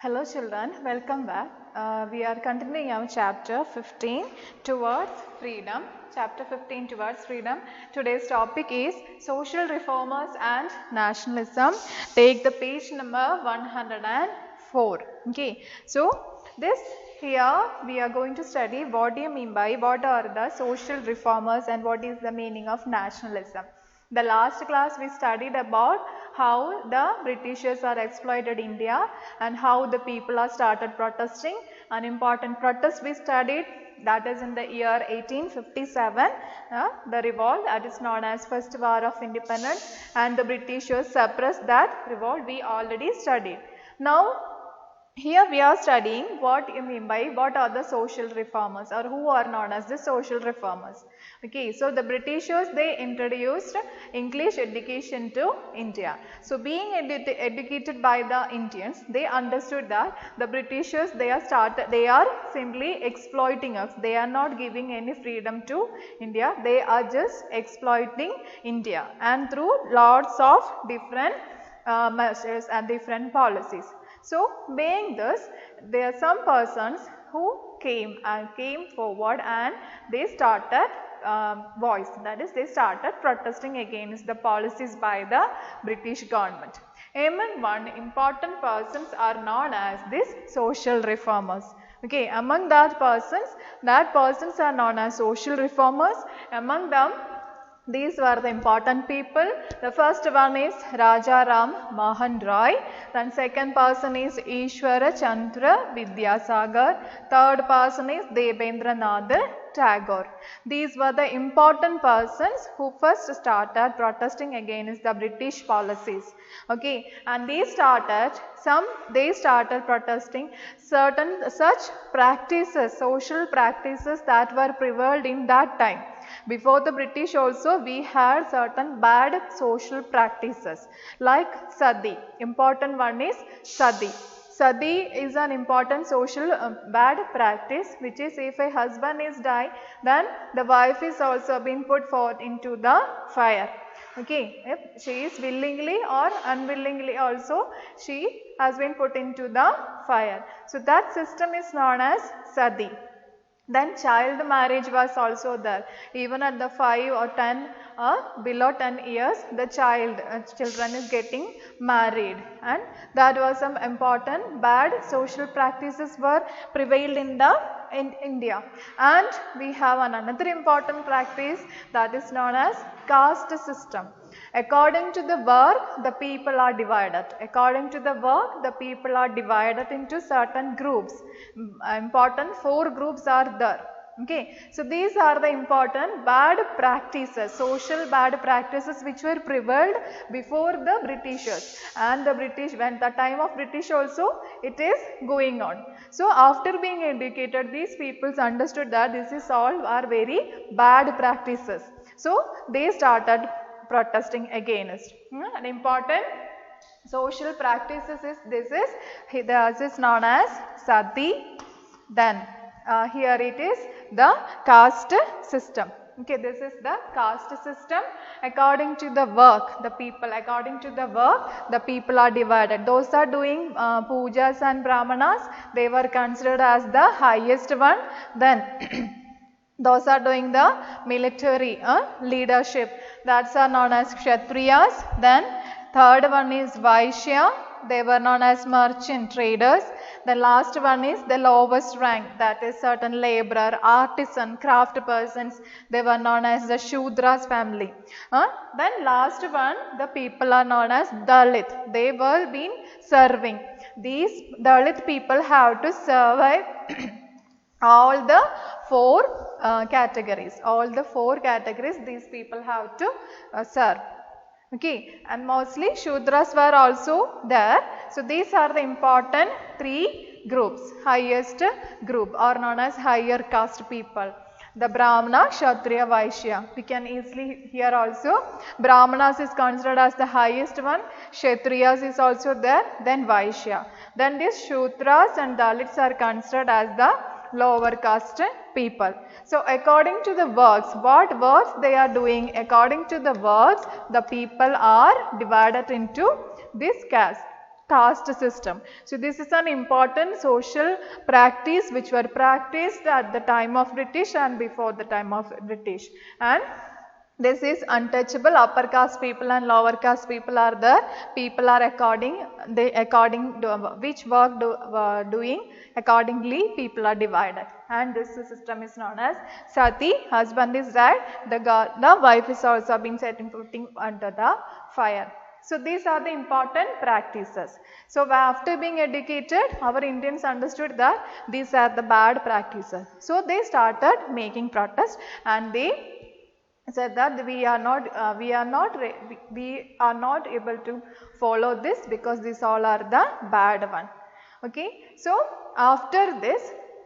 Hello children, welcome back. We are continuing our chapter 15 towards freedom. Chapter 15 towards freedom. Today's topic is social reformers and nationalism. Take the page number 104. Okay, so this here we are going to study what do you mean by what are the social reformers and what is the meaning of nationalism. The last class we studied about how the Britishers are exploited India and how the people are started protesting. An important protest we studied, that is in the year 1857, the revolt that is known as First War of Independence, and the Britishers suppressed that revolt we already studied. Now here we are studying what you mean by what are the social reformers or who are known as the social reformers. Okay, so the Britishers, they introduced English education to India. So being educated by the Indians, they understood that the Britishers, they are simply exploiting us. They are not giving any freedom to India. They are just exploiting India, and through lots of different measures and different policies. So being this, there are some persons who came forward and they started voice, that is they started protesting against the policies by the British government. Among one important persons are known as these social reformers. Okay, among that persons are known as social reformers. Among them, these were the important people. The first one is Raja Ram Mohan Roy. Then second person is Ishwara Chandra Vidyasagar. Third person is Debendra Nath Tagore. These were the important persons who first started protesting against the British policies. Okay, and they started protesting certain such practices, social practices that were prevalent in that time. Before the British also we had certain bad social practices like sati. Important one is sati. Sati is an important social bad practice, which is if a husband is died, then the wife is also being put forth into the fire. Okay, if she is willingly or unwillingly also, she has been put into the fire. So that system is known as sati. Then child marriage was also there. Even at the 5 or 10 below 10 years, the children is getting married, and that was some important bad social practices were prevailed in India. And we have another important practice that is known as caste system. According to the work, the people are divided. According to the work, the people are divided into certain groups. Important 4 groups are there. Okay, so these are the important bad practices, social bad practices which were prevalent before the Britishers, and the British, when the time of British also it is going on. So after being educated, these peoples understood that this is all are very bad practices. So they started protesting against. An important social practices is this is known as sati. Then here it is the caste system. Okay, this is the caste system. According to the work, the people are divided. Those are doing pujas and brahmanas, they were considered as the highest one. Then those are doing the military leadership, that's are known as Kshatriyas. Then third one is Vaishya, they were known as merchant traders. The last one is the lowest rank, that is certain laborer, artisan, craft persons, they were known as the Shudras family. Then last one, the people are known as Dalit, they were been serving. These Dalit people have to survive all the 4 categories. All the 4 categories these people have to serve. Okay, and mostly Shudras were also there. So these are the important 3 groups. Highest group are known as higher caste people. The Brahmana, Kshatriya, Vaishya. We can easily hear also Brahmanas is considered as the highest one. Kshatriyas is also there. Then Vaishya. Then these Shudras and Dalits are considered as the lower caste people. So according to the works, what works they are doing? According to the works, the people are divided into this caste. caste system. So this is an important social practice which were practiced at the time of British and before the time of British. And this is untouchable. Upper caste people and lower caste people are there. People are according to which work doing, accordingly people are divided. And this system is known as sati. Husband is dead, the wife is also been putting under the fire. So these are the important practices. So after being educated, our Indians understood that these are the bad practices. So they started making protest, and they said that we are not able to follow this because these all are the bad one. Okay. So after this,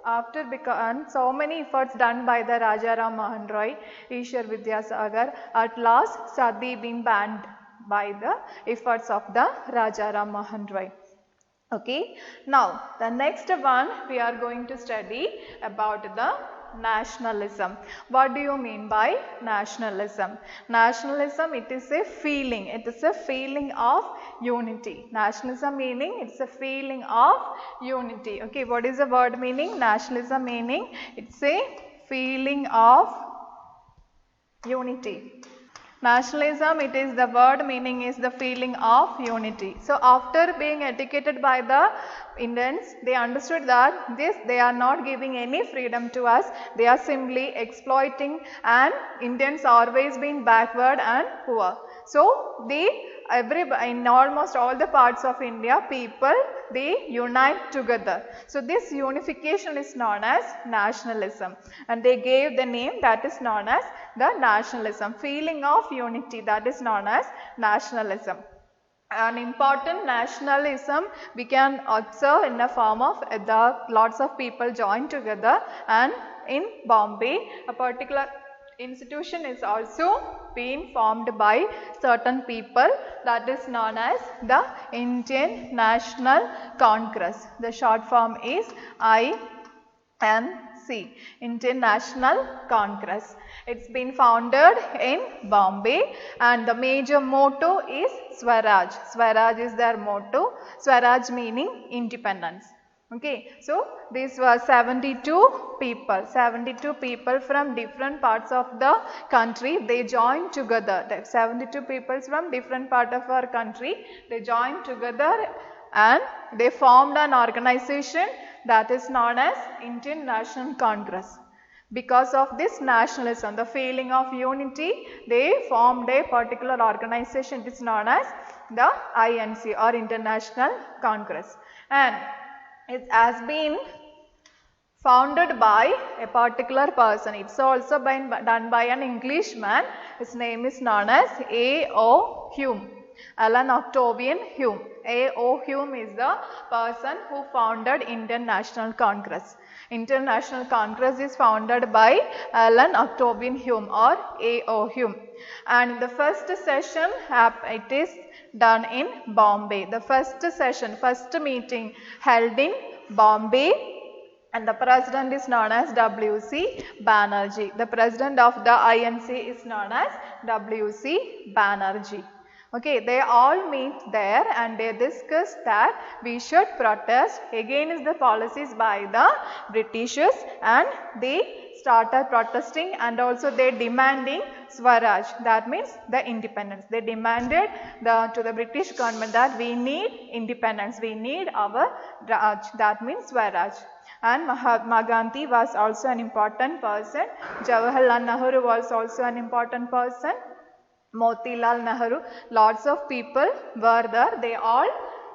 and so many efforts done by the Rajaram Mohan Roy, Ishwar Vidyasagar, at last sati been banned by the efforts of the Rajaram Mohan Roy. Okay. Now the next one we are going to study about the nationalism. What do you mean by nationalism? Nationalism, it is a feeling. It is a feeling of unity. Nationalism meaning it's a feeling of unity. Okay, what is the word meaning? Nationalism meaning it's a feeling of unity. Nationalism, it is the word meaning is the feeling of unity. So after being educated by the Indians, they understood that they are not giving any freedom to us. They are simply exploiting, and Indians always been backward and poor. So in almost all the parts of India, people, they unite together. So this unification is known as nationalism, and they gave the name that is known as the nationalism. Feeling of unity, that is known as nationalism. An important nationalism we can observe in the form of lots of people join together, and in Bombay a particular institution is also being formed by certain people, that is known as the Indian National Congress. The short form is INC, Indian National Congress. It's been founded in Bombay, and the major motto is Swaraj. Swaraj is their motto. Swaraj meaning independence. Okay, so these were 72 people from different parts of the country. They joined together. 72 people from different part of our country. They joined together and they formed an organization that is known as Indian National Congress. Because of this nationalism, the feeling of unity, they formed a particular organization. It is known as the INC, or International Congress. And it has been founded by a particular person. It's also been done by an Englishman. His name is known as A.O. Hume, Alan Octavian Hume. A.O. Hume is the person who founded Indian National Congress. Indian National Congress is founded by Alan Octavian Hume, or A.O. Hume. And the first session, it is done in Bombay. The first meeting held in Bombay, and the president is known as W.C. Banerjee. The president of the INC is known as W.C. Banerjee. Okay, they all meet there and they discuss that we should protest against the policies by the Britishers, and they started protesting, and also they demanding Swaraj, that means the independence. They demanded to the British government that we need independence, we need our Raj, that means Swaraj. And Mahatma Gandhi was also an important person. Jawaharlal Nehru was also an important person. Motilal Nehru, lots of people were there. They all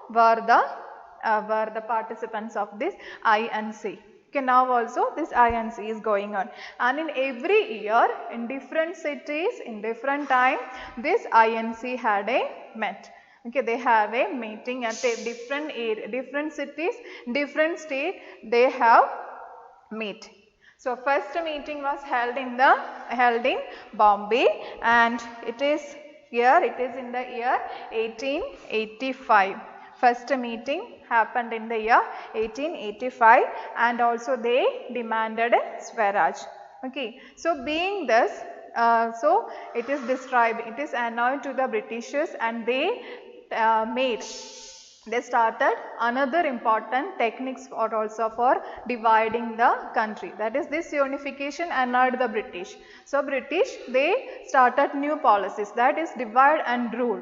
were the participants of this INC. Okay, now also this INC is going on, and in every year in different cities in different time this INC had a met. Okay, they have a meeting at a different cities, different state, they have meet. So first meeting was held in Bombay, and it is in the year 1885. First meeting happened in the year 1885, and also they demanded Swaraj. Okay, so being this, so it is described, it is announced to the Britishers, and they made they started another important techniques for also for dividing the country. That is, this unification annoyed the British. So British, they started new policies, that is divide and rule.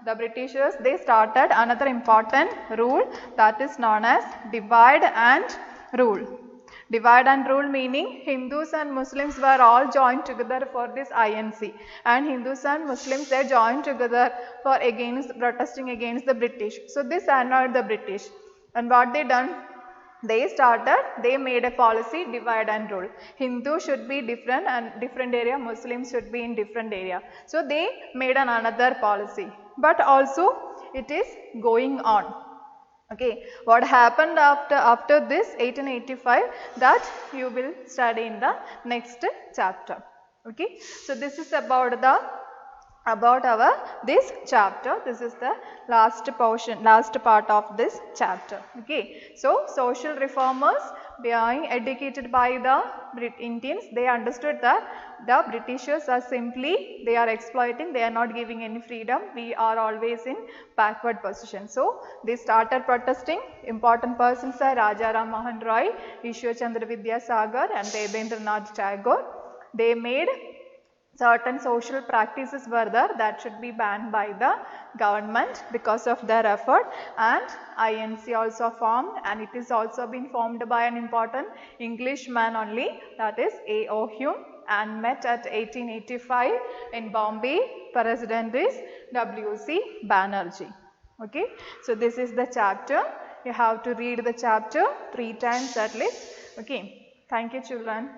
The Britishers, they started another important rule, that is known as divide and rule. Divide and rule meaning Hindus and Muslims were all joined together for this INC, and Hindus and Muslims, they joined together for protesting against the British. So this annoyed the British, and what they done? They made a policy, divide and rule. Hindu should be different and different area, Muslims should be in different area. So they made another policy, but also it is going on. Okay, what happened after this 1885, that you will study in the next chapter. Okay, so this is about this chapter. This is the last part of this chapter. Okay, so social reformers, being educated by the Indians, they understood that the Britishers are simply, they are exploiting, they are not giving any freedom, we are always in backward position. So they started protesting. Important persons are Raja Ram Mohan Roy, Ishwar Chandra Vidyasagar and Rabindranath Tagore. They made certain social practices were there that should be banned by the government because of their effort, and INC also formed, and it is also been formed by an important Englishman only, that is A.O. Hume, and met at 1885 in Bombay. President is W.C. Banerjee. Okay, so this is the chapter. You have to read the chapter 3 times at least. Okay, thank you children.